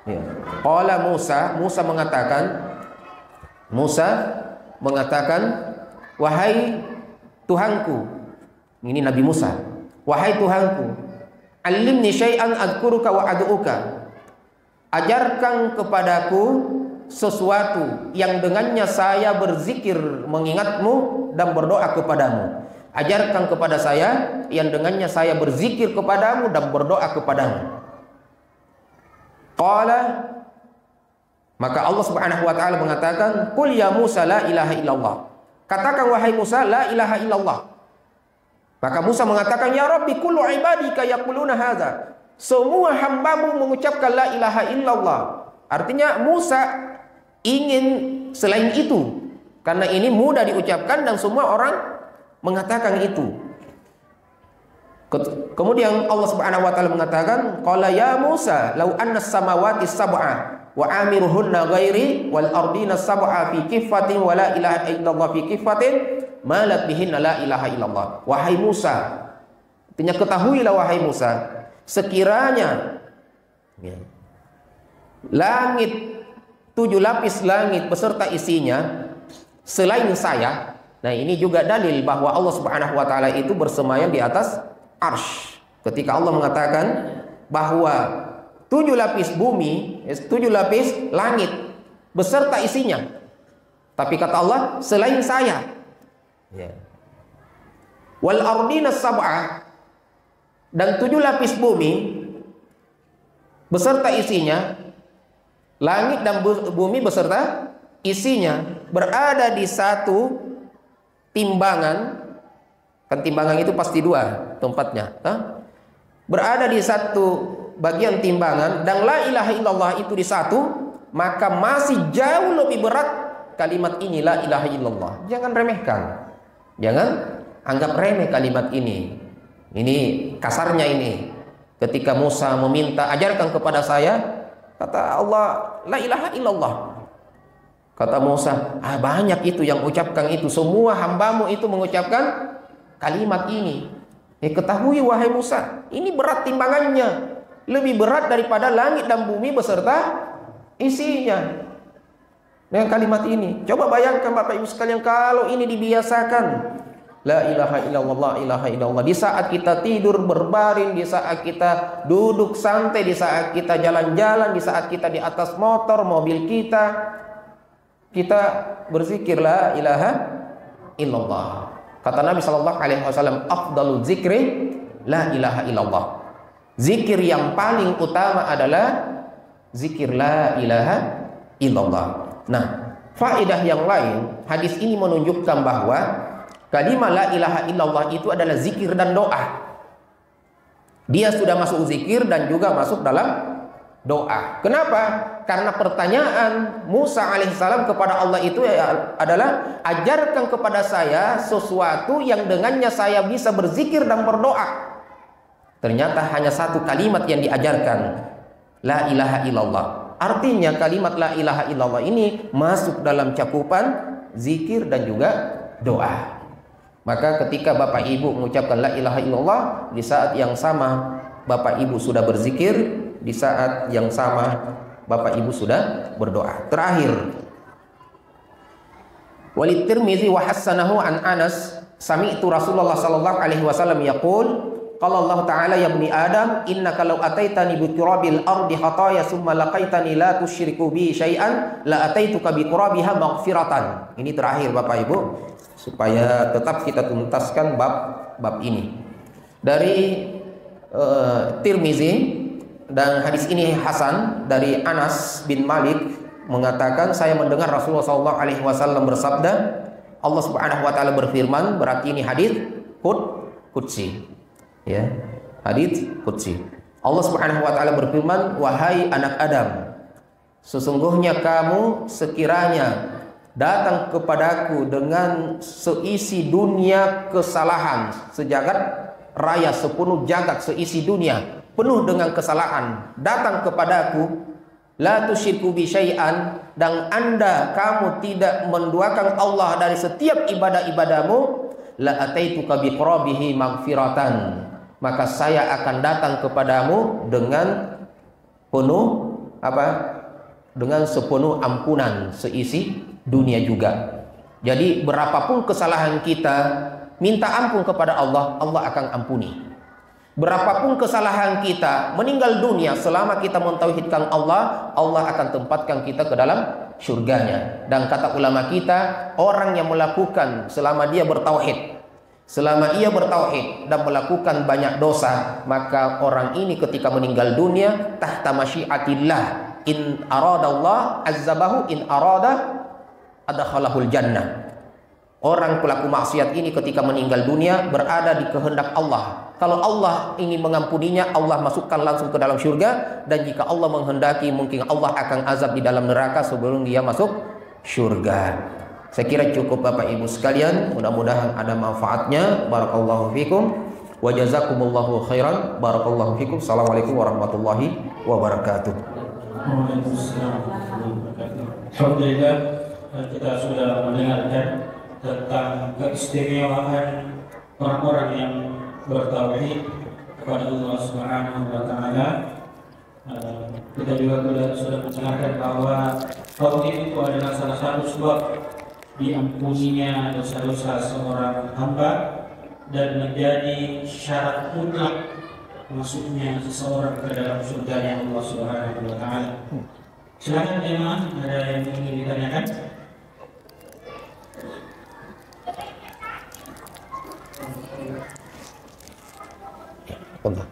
ya, qala Musa mengatakan, wahai Tuhanku, ini Nabi Musa, wahai Tuhanku, allimni syai'an adkuruka wa ad'uka. Ajarkan kepadaku sesuatu yang dengannya saya berzikir mengingatmu dan berdoa kepadamu. Ajarkan kepada saya yang dengannya saya berzikir kepadamu dan berdoa kepadamu. Qala, maka Allah Subhanahu wa taala mengatakan, qul ya Musa la ilaha illallah. Katakan wahai Musa la ilaha illallah. Maka Musa mengatakan, ya Rabbi kullu ibadika yaquluna hadza. Semua hambamu mengucapkan la ilaha illallah. Artinya Musa ingin selain itu, karena ini mudah diucapkan dan semua orang mengatakan itu. Kemudian Allah Subhanahu wa taala mengatakan, qala ya Musa law anna as-samawati sab'a wa amiruhunna ghairi wal ardina sab'a fi kifatin wa la ilaha illallah fi kifatin malat bihinna la ilaha illallah. Wahai Musa, artinya ketahuilah wahai Musa, sekiranya langit 7 lapis langit beserta isinya selain saya, Nah, ini juga dalil bahwa Allah Subhanahu wa taala itu bersemayam di atas arsy. Ketika Allah mengatakan bahwa 7 lapis bumi, 7 lapis langit beserta isinya. Tapi kata Allah, selain saya. Ya. Wal ardina sab'ah, dan 7 lapis bumi beserta isinya, langit dan bumi beserta isinya berada di satu timbangan. Kan timbangan itu pasti 2 tempatnya, berada di satu bagian timbangan, dan la ilaha illallah itu di satu, maka masih jauh lebih berat kalimat ini, la ilaha illallah. Jangan remehkan, jangan anggap remeh kalimat ini. Ini kasarnya ini. Ketika Musa meminta, ajarkan kepada saya, kata Allah, la ilaha illallah. Kata Musa, banyak itu yang ucapkan itu, semua hambamu itu mengucapkan kalimat ini. Ketahui wahai Musa, ini berat timbangannya, lebih berat daripada langit dan bumi beserta isinya. Dengan kalimat ini, coba bayangkan Bapak Ibu sekalian, kalau ini dibiasakan, la ilaha illallah, la ilaha illallah, di saat kita tidur berbaring, di saat kita duduk santai, di saat kita jalan-jalan, di saat kita di atas motor, mobil kita berzikir la ilaha illallah. Kata Nabi sallallahu alaihi wasallam, afdalul zikri la ilaha illallah. Zikir yang paling utama adalah zikir la ilaha illallah. Nah, faedah yang lain, hadis ini menunjukkan bahwa kalimat la ilaha illallah itu adalah zikir dan doa. Dia sudah masuk zikir dan juga masuk dalam doa. Kenapa? Karena pertanyaan Musa alaihissalam kepada Allah itu adalah, ajarkan kepada saya sesuatu yang dengannya saya bisa berzikir dan berdoa. Ternyata hanya satu kalimat yang diajarkan, la ilaha illallah. Artinya kalimat la ilaha illallah ini masuk dalam cakupan zikir dan juga doa. Maka ketika Bapak Ibu mengucapkan la ilaha illallah, di saat yang sama Bapak Ibu sudah berzikir, di saat yang sama Bapak Ibu sudah berdoa. Terakhir, Walid Tirmizi wa hassanahu an Anas, sami'tu Rasulullah sallallahu alaihi wasallam yaqul, qala Allah ta'ala ya ibni Adam, innaka law ataitani bi turabil ardi khataya summa laqaitani la tusyriku bi syai'an la ataituka bi turabiha maghfiratan. Ini terakhir Bapak Ibu, supaya tetap kita tuntaskan bab ini. Dari Tirmizi, dan hadis ini hasan, dari Anas bin Malik mengatakan, saya mendengar Rasulullah SAW bersabda, Allah Subhanahu wa taala berfirman, berarti ini hadis qudsi. Ya, hadis qudsi. Allah Subhanahu wa taala berfirman, wahai anak Adam, sesungguhnya kamu sekiranya datang kepadaku dengan seisi dunia kesalahan, sejagat raya, sepenuh jagat, seisi dunia penuh dengan kesalahan, datang kepadaku, la tusyriku bi syai'an, dan Anda kamu tidak menduakan Allah dari setiap ibadah-ibadahmu, la ataituka bi qurabihi maghfiratan, maka saya akan datang kepadamu dengan penuh dengan sepenuh ampunan seisi dunia juga. Jadi berapapun kesalahan kita, minta ampun kepada Allah, Allah akan ampuni. Berapapun kesalahan kita, meninggal dunia, selama kita mentauhidkan Allah, Allah akan tempatkan kita ke dalam surganya. Dan kata ulama kita, orang yang melakukan selama dia bertauhid, selama ia bertauhid dan melakukan banyak dosa, maka orang ini ketika meninggal dunia tahta masyiatillah, in aradallah azzabahu, in arada adkhalahul jannah. Orang pelaku maksiat ini ketika meninggal dunia berada di kehendak Allah. Kalau Allah ingin mengampuninya, Allah masukkan langsung ke dalam surga. Dan jika Allah menghendaki, mungkin Allah akan azab di dalam neraka sebelum dia masuk surga. Saya kira cukup Bapak Ibu sekalian. Mudah-mudahan ada manfaatnya. Barakallahu fikum wa jazakumullahu khairan. Barakallahu fikum. Assalamualaikum warahmatullahi wabarakatuh. Alhamdulillah, kita sudah mendengarkan tentang keistimewaan orang-orang yang bertauhid kepada Allah Subhanahu wa taala. Kita juga sudah mendengarkan bahwa tauhid itu adalah salah satu sebab diampuninya dosa-dosa seorang hamba dan menjadi syarat mutlak masuknya seseorang ke dalam surga Allah Subhanahu wa taala. Silakan jemaah, ada yang ingin ditanyakan? Allah.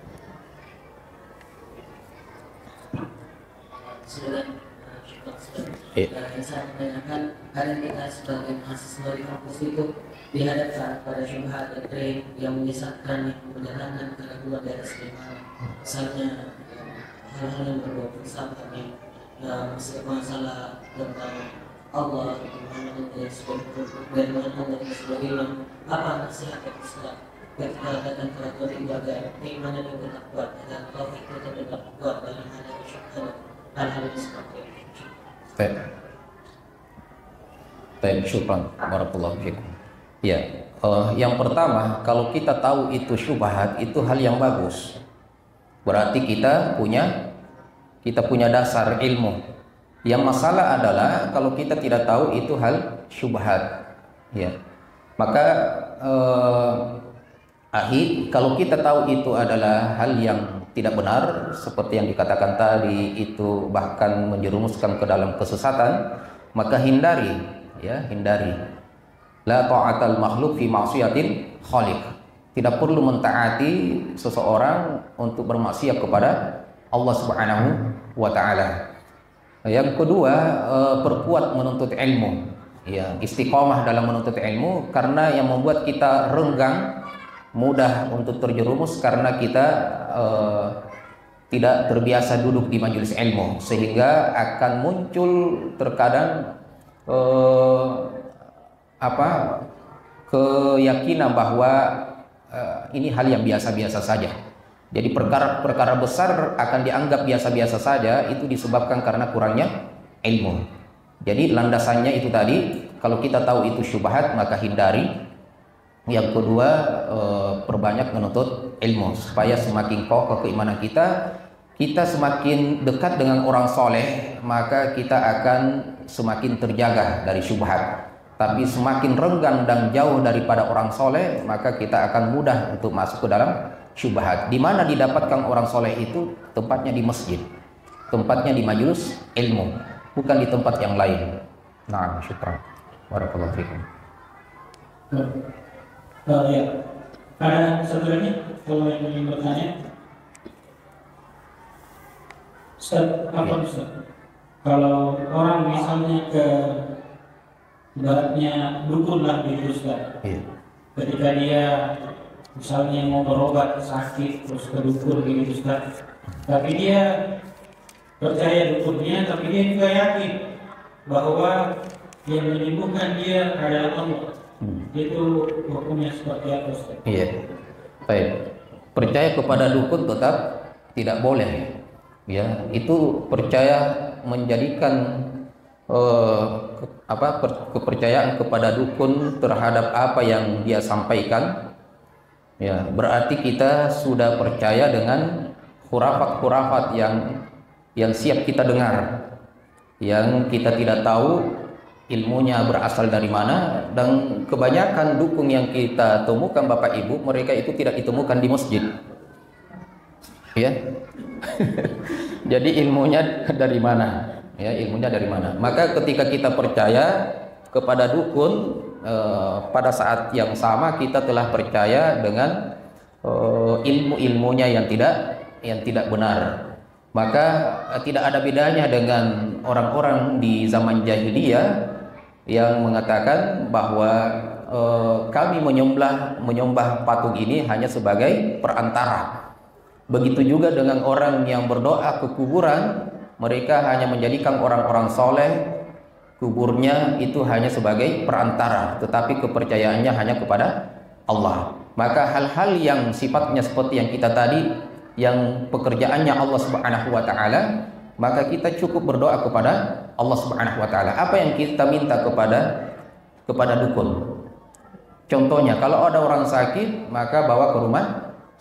Saya menanyakan, kadang kita sebagai mahasiswa di kampus itu dihadapkan pada syubhat dan tren yang menyesatkan, yang mendatangkan keraguan di atas iman. Misalnya hal-hal yang berbau filsafat yang masalah tentang Allah, Muhammad dan sebagainya, dan sebagainya. Apa nasihat yang bisa ketika datang keraguan itu agar keimanan yang tetap kuat dan tauhid itu tetap kuat dalam menghadapi syubhat hal-hal yang seperti itu. Baik, syukran, barakallahu fikum. Ya, yang pertama, kalau kita tahu itu syubhat, itu hal yang bagus. Berarti kita punya dasar ilmu. Yang masalah adalah kalau kita tidak tahu itu hal syubhat, ya. Maka kalau kita tahu itu adalah hal yang tidak benar, seperti yang dikatakan tadi, itu bahkan menjerumuskan ke dalam kesesatan, maka hindari. La ta'atal makhluk fi ma'siyatil khaliq. Tidak perlu mentaati seseorang untuk bermaksiat kepada Allah Subhanahu wa taala. Yang kedua, perkuat menuntut ilmu. Ya, istiqomah dalam menuntut ilmu, karena yang membuat kita renggang, mudah untuk terjerumus karena kita tidak terbiasa duduk di majelis ilmu, sehingga akan muncul terkadang keyakinan bahwa ini hal yang biasa-biasa saja. Jadi perkara besar akan dianggap biasa-biasa saja, itu disebabkan karena kurangnya ilmu. Jadi landasannya itu tadi, kalau kita tahu itu syubhat maka hindari. Yang kedua, perbanyak menuntut ilmu supaya semakin kokoh keimanan kita semakin dekat dengan orang soleh, maka kita akan semakin terjaga dari syubhat. Tapi semakin renggang dan jauh daripada orang soleh, maka kita akan mudah untuk masuk ke dalam syubhat. Di mana didapatkan orang soleh itu? Tempatnya di masjid, tempatnya di majelis ilmu, bukan di tempat yang lain. Nah, syukran. Barakallahu fikum. Ya, ada satu lagi kalau yang ingin bertanya. Ustaz, apa Ustaz? Kalau orang misalnya ke ibaratnya dukun lah gitu Ustaz. Iya. Ketika dia misalnya mau berobat sakit terus ke dukun gitu Ustaz. Tapi dia percaya dukunnya, tapi dia juga yakin bahwa yang menyembuhkan dia adalah Allah. Itu hukumnya seperti apa Ustaz? Iya. Baik. Percaya kepada dukun tetap tidak boleh. Ya, itu percaya menjadikan kepercayaan kepada dukun terhadap apa yang dia sampaikan. Ya, berarti kita sudah percaya dengan khurafat-khurafat yang siap kita dengar, yang kita tidak tahu ilmunya berasal dari mana. Dan kebanyakan dukun yang kita temukan Bapak Ibu, mereka itu tidak ditemukan di masjid, ya. Jadi ilmunya dari mana? Ya, ilmunya dari mana? Maka ketika kita percaya kepada dukun, pada saat yang sama kita telah percaya dengan ilmu-ilmunya yang tidak benar. Maka tidak ada bedanya dengan orang-orang di zaman jahiliyah yang mengatakan bahwa kami menyembah patung ini hanya sebagai perantara. Begitu juga dengan orang yang berdoa ke kuburan, mereka hanya menjadikan orang-orang soleh, kuburnya itu hanya sebagai perantara, tetapi kepercayaannya hanya kepada Allah. Maka hal-hal yang sifatnya seperti yang kita tadi, yang pekerjaannya Allah Subhanahu wa taala, maka kita cukup berdoa kepada Allah Subhanahu wa taala. Apa yang kita minta kepada dukun? Contohnya, kalau ada orang sakit, maka bawa ke rumah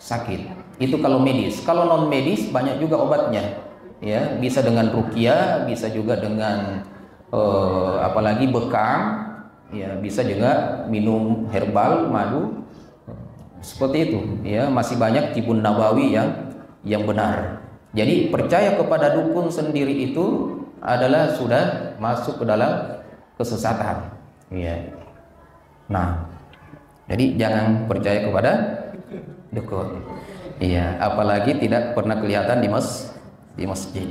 sakit. Itu kalau medis. Kalau non medis banyak juga obatnya. Ya, bisa dengan ruqyah, bisa juga dengan apalagi bekam, ya bisa juga minum herbal, madu, seperti itu. Ya, masih banyak tibun nabawi yang benar. Jadi percaya kepada dukun sendiri itu adalah sudah masuk ke dalam kesesatan. Ya. Nah, jadi jangan percaya kepada dukun. Iya, apalagi tidak pernah kelihatan di masjid.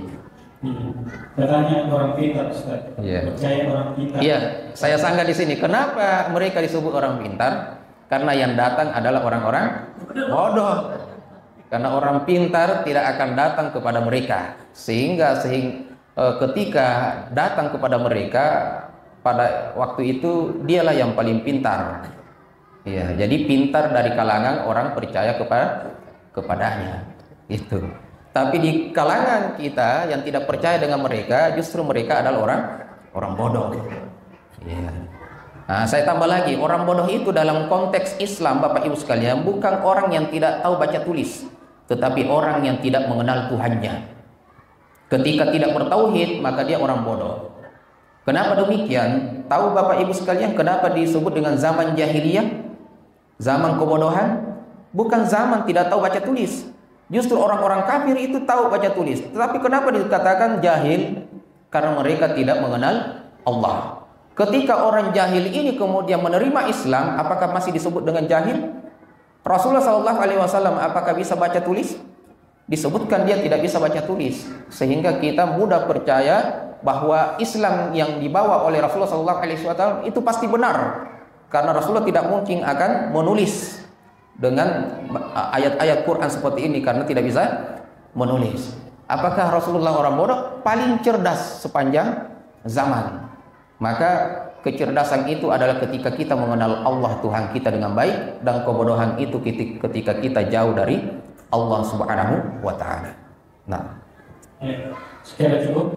Katanya orang pintar, Ustaz. Iya. Percaya orang pintar. Iya, saya sanggah di sini. Kenapa mereka disebut orang pintar? Karena yang datang adalah orang-orang bodoh. Karena orang pintar tidak akan datang kepada mereka. Sehingga ketika datang kepada mereka pada waktu itu dialah yang paling pintar. Ya, jadi pintar dari kalangan orang percaya kepadanya. Itu. Tapi di kalangan kita yang tidak percaya dengan mereka, justru mereka adalah orang bodoh. Ya. Nah, saya tambah lagi, orang bodoh itu dalam konteks Islam, Bapak Ibu sekalian, bukan orang yang tidak tahu baca tulis, tetapi orang yang tidak mengenal Tuhannya. Ketika tidak bertauhid, maka dia orang bodoh. Kenapa demikian? Tahu Bapak Ibu sekalian kenapa disebut dengan zaman jahiliyah? Zaman kebodohan? Bukan zaman tidak tahu baca tulis. Justru orang-orang kafir itu tahu baca tulis. Tetapi kenapa dikatakan jahil? Karena mereka tidak mengenal Allah. Ketika orang jahil ini kemudian menerima Islam, apakah masih disebut dengan jahil? Rasulullah SAW apakah bisa baca tulis? Disebutkan dia tidak bisa baca tulis. Sehingga kita mudah percaya bahwa Islam yang dibawa oleh Rasulullah SAW itu pasti benar. Karena Rasulullah tidak mungkin akan menulis dengan ayat-ayat Quran seperti ini karena tidak bisa menulis. Apakah Rasulullah orang bodoh? Paling cerdas sepanjang zaman. Maka kecerdasan itu adalah ketika kita mengenal Allah Tuhan kita dengan baik, dan kebodohan itu ketika kita jauh dari Allah Subhanahu wa taala. Nah, sekian cukup.